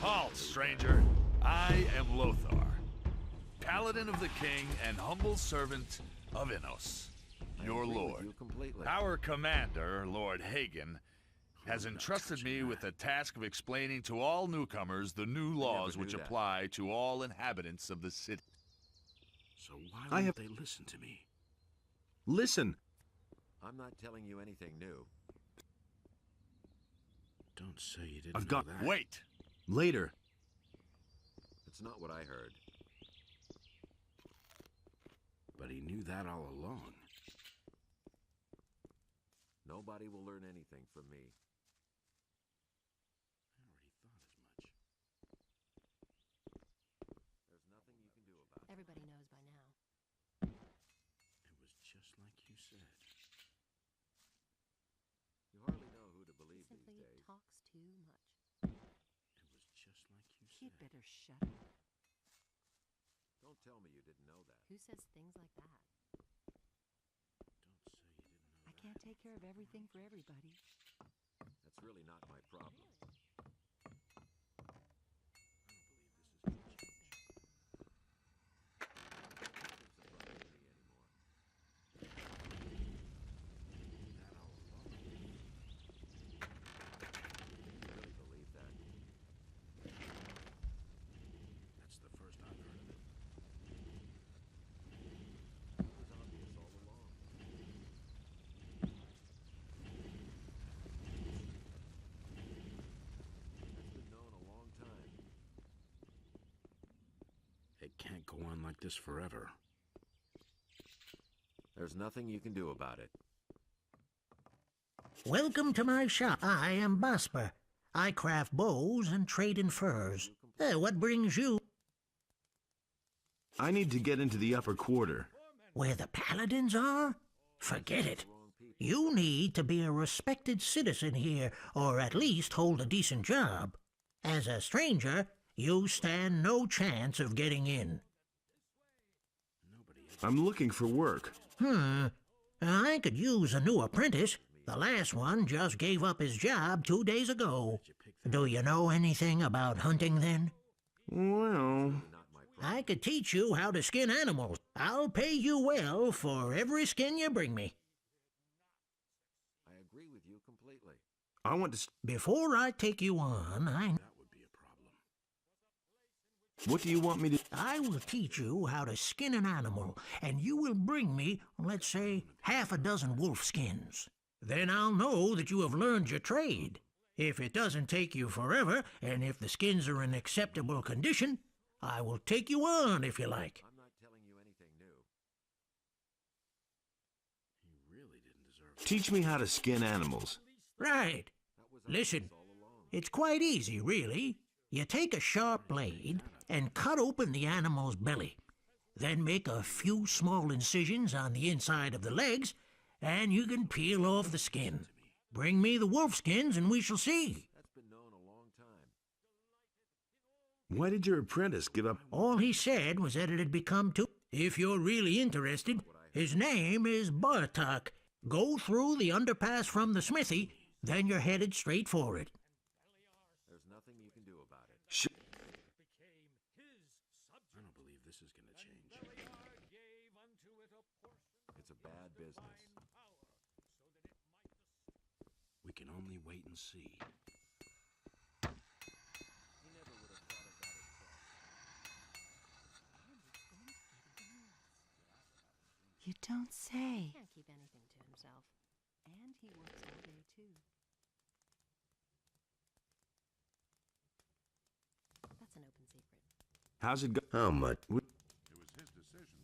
Halt, stranger. I am Lothar, paladin of the king and humble servant of Innos, your lord. Our commander, Lord Hagen, has entrusted me with the task of explaining to all newcomers the new laws which apply to all inhabitants of the city. So why won't they listen to me? Listen! I'm not telling you anything new. Don't say you didn't I've got... know that. Wait! Later. It's not what I heard. But he knew that all along. Nobody will learn anything from me. I already thought as much. There's nothing you can do about it. Everybody knows by now. It was just like you said. You hardly know who to believe these Simply days. talks too much. It was just like you said. You'd better shut up. Don't tell me you didn't know that. Who says things like that? Don't say you didn't know I that. can't take care of everything for everybody. That's really not my problem. I don't believe this is gonna change. That all along. You really believe that? That's the first I've heard of it. It was obvious all along. That's been known a long time. It can't go on like this forever. There's nothing you can do about it. Welcome to my shop. I am Basper. I craft bows and trade in furs. What brings you? I need to get into the upper quarter. Where the paladins are? Forget it. You need to be a respected citizen here, or at least hold a decent job. As a stranger, you stand no chance of getting in. I'm looking for work. I could use a new apprentice. The last one just gave up his job 2 days ago. Do you know anything about hunting then? Well, I could teach you how to skin animals. I'll pay you well for every skin you bring me. I agree with you completely. I want to... Before I take you on, That would be a problem. What do you want me to... I will teach you how to skin an animal, and you will bring me, let's say, half a dozen wolf skins. Then I'll know that you have learned your trade. If it doesn't take you forever, and if the skins are in acceptable condition, I will take you on if you like. I'm not telling you anything new. He really didn't deserve it. Teach me how to skin animals. Right. That was Listen, obvious all along. it's quite easy, really. You take a sharp blade and cut open the animal's belly. Then make a few small incisions on the inside of the legs, and you can peel off the skin. Bring me the wolf skins and we shall see. That's been known a long time. Why did your apprentice give up? All he said was that it had become too... If you're really interested, his name is Bartok. Go through the underpass from the smithy, then you're headed straight for it. There's nothing you can do about it. I don't believe this is gonna change. It's a bad business. We can only wait and see. He never would have thought of that himself. You don't say. He can't keep anything to himself. And he works all day, too. That's an open secret. How's it go? How much?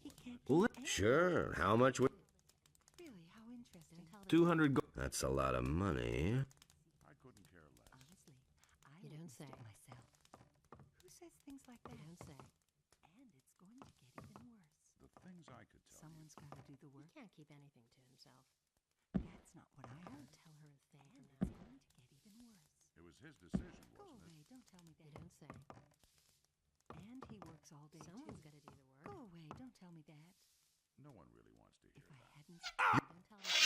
He can't Well, keep Sure. How much? Really, how interesting. 200 gold. That's a lot of money. Honestly, I don't say myself. Who says things like that? Don't say. And it's going to get even worse. The things I could tell Someone's got to do the work. He can't keep anything to himself. That's not what I heard. Don't tell her a thing. And it's going to get even worse. It was his decision, Go away. Don't tell me that. You don't say. And he works all day. Someone's got to do the work. Go away. Don't tell me that. No one really wants to hear If I that. hadn't... Don't tell me that.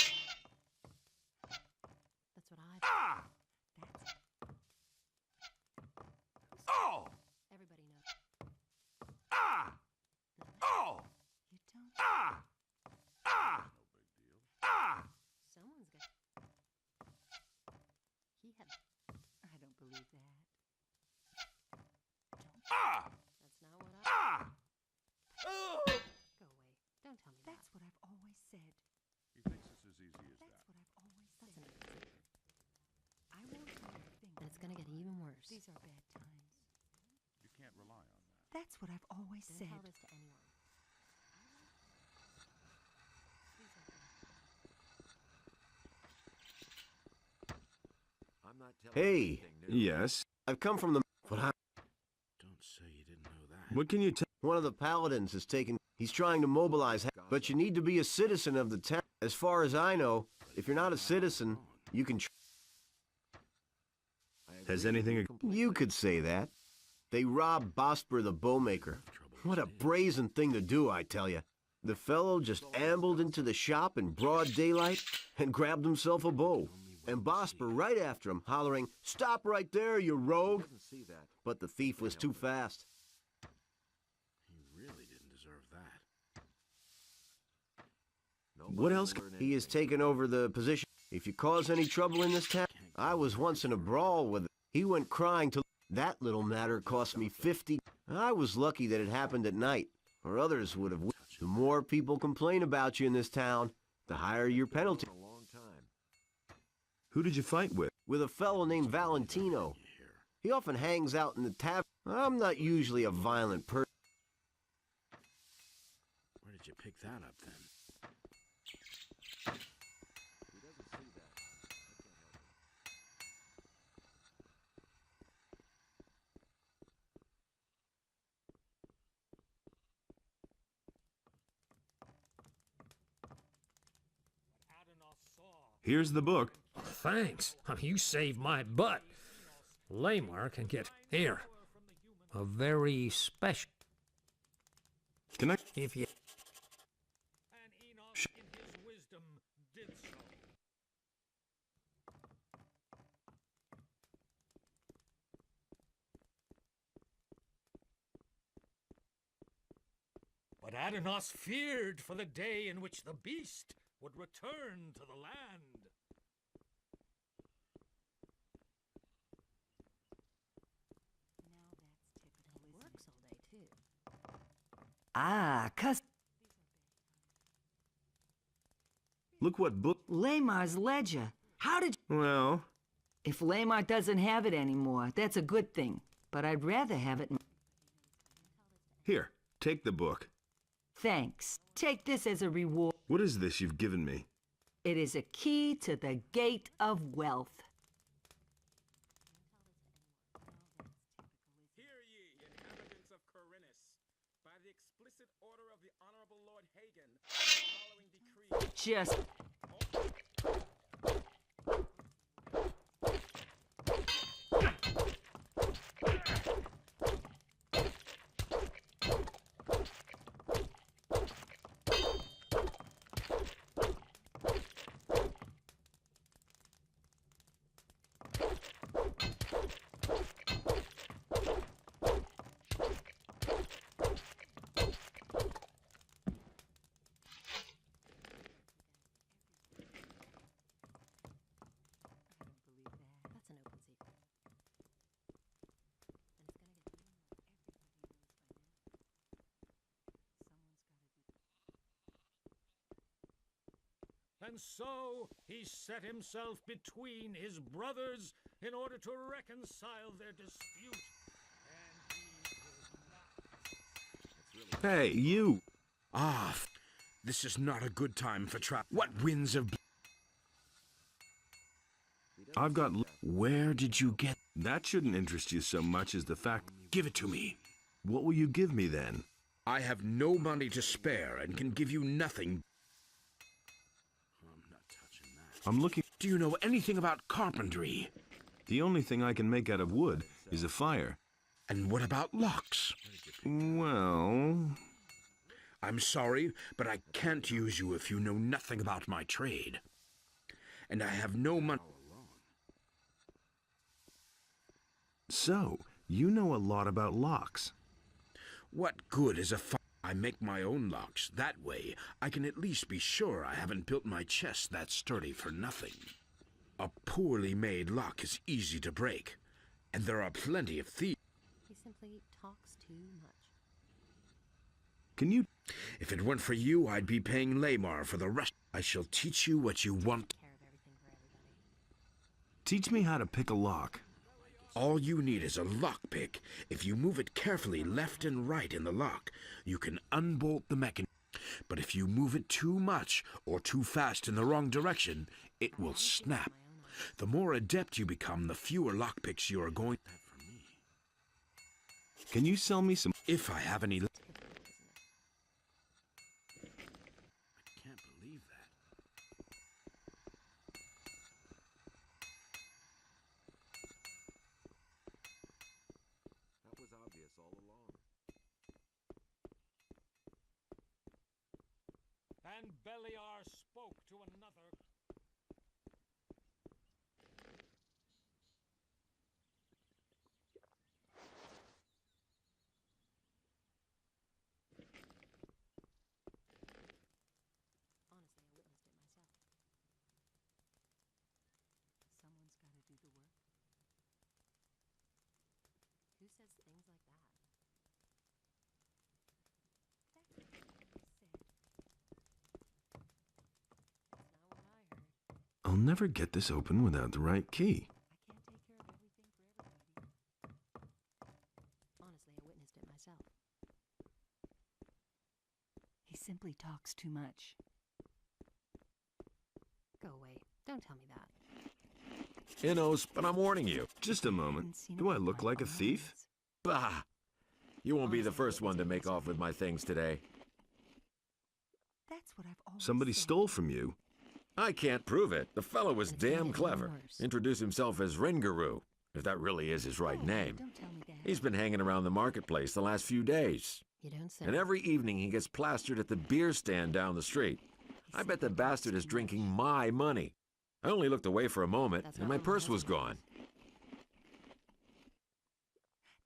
That's what I... That's... Oh! lives. These are bad times. You can't rely on that. That's what I've always said. Don't tell this to anyone. I'm not telling Hey. you anything new. Yes. I've come from the... What I... Don't say you didn't know that. What can you tell? One of the paladins has taken... He's trying to mobilize... But you need to be a citizen of the town. As far as I know, if you're not a citizen, you can... I agree Has with anything... you completely. You could say that. They robbed Bosper the bowmaker. What a brazen thing to do, I tell you. The fellow just ambled into the shop in broad daylight and grabbed himself a bow. And Bosper right after him, hollering, "Stop right there, you rogue!" Didn't see that. But the thief was too fast. He really didn't deserve that. Nobody What else will c- learn He has anything. taken over the position. If you cause any trouble in this town, I was once in a brawl with him. He went crying to... That little matter cost me 50. I was lucky that it happened at night, or others would have... The more people complain about you in this town, the higher your penalty. A long time. Who did you fight with? With a fellow named Valentino. He often hangs out in the tavern. I'm not usually a violent person. Where did you pick that up then? He doesn't see that. I can't help it. Here's the book. Thanks. You saved my butt. Lamar can get here. A very special. Can I? If you. And Enoch in his wisdom did so. But Adonos feared for the day in which the beast would return to the land. He works all day, too. Ah, Look what book. Lamar's ledger. How did... Well, If Lamar doesn't have it anymore, that's a good thing. But I'd rather have it... here. Take the book. Thanks. Take this as a reward. What is this you've given me? It is a key to the gate of wealth. Hear ye, inhabitants of Corinus, by the explicit order of the Honorable Lord Hagen, the following decree. Just... That's an open secret. And it's gonna get And so he set himself between his brothers in order to reconcile their dispute. And he could not. Hey, you. This is not a good time for trap. What winds of... I've got. Where did you get... That shouldn't interest you so much as the fact. Give it to me. What will you give me then? I have no money to spare and can give you nothing. I'm not touching that. I'm looking. Do you know anything about carpentry? The only thing I can make out of wood is a fire. And what about locks? Well, I'm sorry, but I can't use you if you know nothing about my trade. And I have no money. so you know a lot about locks. What good is a fire? I make my own locks. That way, I can at least be sure I haven't built my chest that sturdy for nothing. A poorly made lock is easy to break, and there are plenty of thieves. He simply talks too much. Can you? If it weren't for you, I'd be paying Lamar for the rest. I shall teach you what you want. Care of everything for everybody. Teach me how to pick a lock. All you need is a lockpick. If you move it carefully left and right in the lock, you can unbolt the mechanism. But if you move it too much or too fast in the wrong direction, it will snap. The more adept you become, the fewer lockpicks you are going to have for me. Can you sell me some? If I have any. I can't believe that. That was obvious all along. And Beliar spoke to another. Honestly, I witnessed it myself. Someone's got to do the work. Who says things like that? That's what I said. That's not what I heard. I'll never get this open without the right key. I can't take care of everything for everybody. Honestly, I witnessed it myself. He simply talks too much. Go away. Don't tell me that. Innos, but I'm warning you. Just a moment. Do I look like a thief? Bah! You won't be the first one to make off with my things today. That's what I've always Somebody said. stole from you. I can't prove it. The fellow was But it's gonna damn get clever. worse. Introduced himself as Ringaroo, if that really is his right Oh, name. Don't tell me that. He's been hanging around the marketplace the last few days. You don't say. And every evening he gets plastered at the beer stand down the street. I bet the bastard is drinking my money. I only looked away for a moment, That's and not my what purse was husband gone.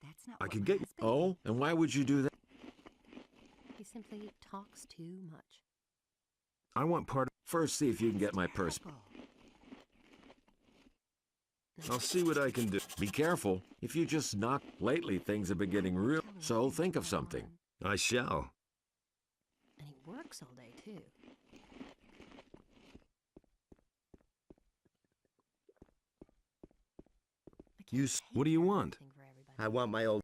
That's not I what could my get- husband Oh, and why would you do that? He simply talks too much. I want part First, see if you can get my purse. Terrible. I'll see what I can do. Be careful. If you just knock lately, things have been getting real. So think of something. I shall. And he works all day, too. What do you want? Thing for everybody. I want my old